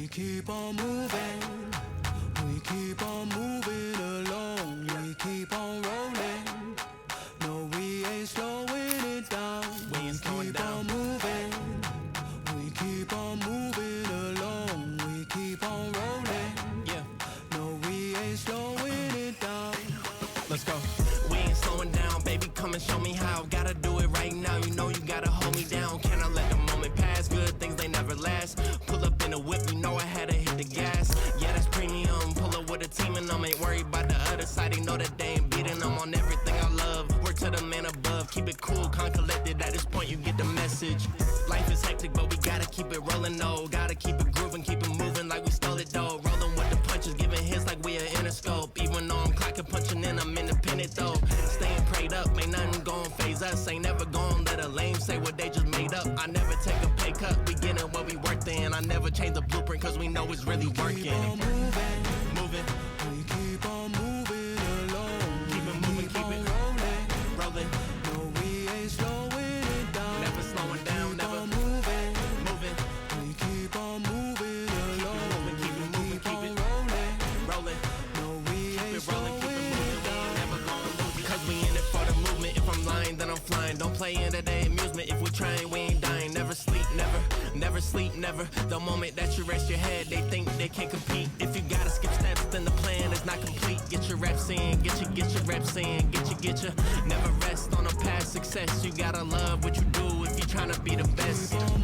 We keep on moving, we keep on moving along, we keep on rolling. No, we ain't slowing it down. We ain't slowing down. We keep on moving, we keep on moving along, we keep on rolling. Yeah. No, we ain't slowing it down. Let's go. We ain't slowing down, baby. Come and show me how. Gotta do it right now. You know you gotta hold me down. Can I let the moment pass? Good things they never last. Pull up in a whip, you know I had to hit the gas. Yeah, that's premium. Pull up with a team and them ain't worried about the other side. They know that they ain't beating them on everything I love. Work to the man above. Keep it cool, calm, collected. At this point, you get the message. Life is hectic, but we gotta keep it rolling, though. Gotta keep it grooving, keep it moving like we stole it, though. Rolling with the punches, giving hits like we are Interscope. Even though I'm clocking, punching in, I'm independent, though. Staying prayed up, ain't nothing gon' phase us. Ain't never gon' let a lame say what they just made up. I never take a pay cut, we getting what we worked in. I never change the blueprint, cause we know it's really working. Keep on moving, we keep on moving along. Keep it moving, keep it rolling. No, we ain't slowing it down. Never slowing down, never moving. We keep on moving along. Keep it moving, keep it rolling. No, we ain't slowing it down. Never gonna lose it, cause we in it for the movement. If I'm lying, then I'm flying. Don't play into their amusement. If we trying, we ain't dying. Never sleep, never sleep, never. The moment that you rest your head, they think they can't compete. If you gotta skip steps, then the plan is not complete. Get your reps in, get your reps in, get your. Never rest on a past success. You gotta love what you do if you tryna be the best. Keep on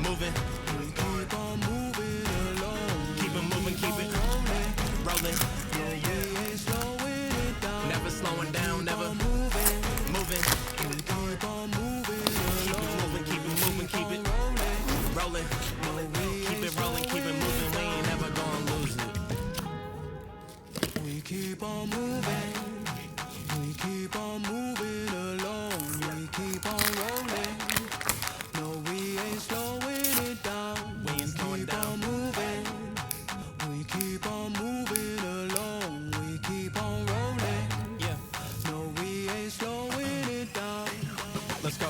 moving, we keep on moving along. Keep it moving, keep it rolling. Yeah, we ain't slowing it down. Never slowing down, never moving. We keep on moving along. Keep it moving, keep it rolling. Keep it rolling, keep it moving. We ain't never gonna lose it. We keep on moving. We keep on moving along. We keep on rolling. No, we ain't slowing it down. We ain't slowing down. Moving. We keep on moving along. We keep on rolling. Yeah. No, we ain't slowing it down. Let's go.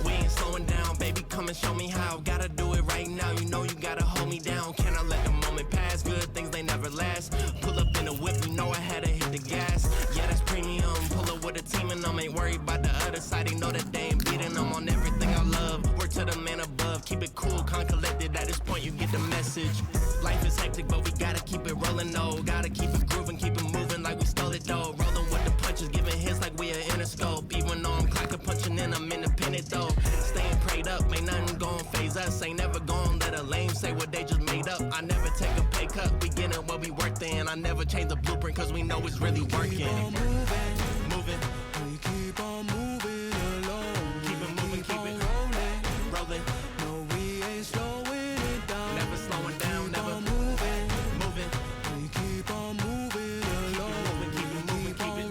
We ain't slowing down, baby. Come and show me how. Gotta do it right now. You know you gotta hold me down. Can I let the moment pass? Good things they never last. Pull up in a whip, you know I had to hit the gas. Yeah, that's premium. Pull up with a team and them ain't worried about the other side. They know that they ain't beating them on everything I love. Work to the man above. Keep it cool, calm, collected. At this point, you get the message. Life is hectic, but we gotta keep it rolling, though. Gotta keep it grooving, keep it moving like we stole it, though. Rolling with the punches, giving hits like we are Interscope. Even though I'm clocking, punching in, I'm independent, though. Staying prayed up, ain't nothing gon' phase us. Ain't never gon' let a lame say what they just made up. I never take a pay cut, we getting what we worked in. I never change the blueprint, cause we know it's really working. Keep on moving, we keep on moving along. Keep it moving, keep it rolling. No, we ain't slowing it down. Never slowing down, never moving. We keep on moving along. Keep it moving, keep it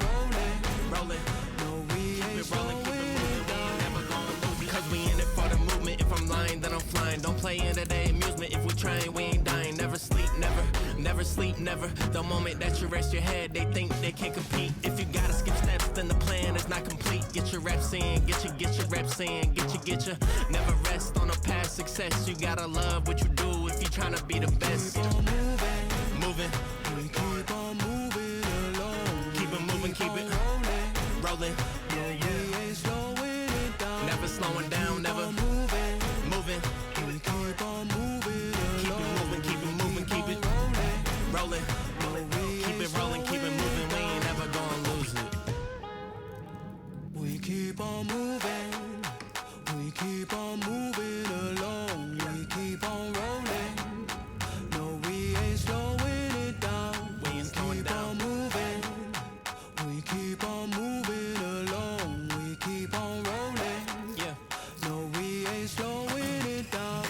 rolling. No, we ain't slowing it down. Never gonna lose it, cause we in it for the movement. If I'm lying, then I'm flying. Don't play into their amusement. If we trying, we ain't dying. Never sleep, never sleep, never. The moment that you rest your head, they think they can't compete. If you gotta skip steps, then the plan is not complete. Get your reps in, get your reps in, get your. Never rest on a past success. You gotta love what you do if you tryna be the best. Keep on moving, we keep on moving along. Keep it moving, keep it rolling. Yeah, we ain't slowing it down. Never slowing down, never moving. We keep on moving along. Keep it moving, keep it rolling. Keep it rolling, keep it moving. We ain't never gonna lose it. We keep on moving. We keep on moving along. We keep on rolling. No, we ain't slowing it down. We ain't slowing down. Moving. We keep on moving along. We keep on rolling. Yeah. No, we ain't slowing it down.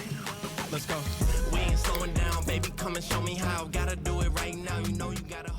Let's go. We ain't slowing down, baby. Come and show me how. Gotta do it right now. You know you gotta.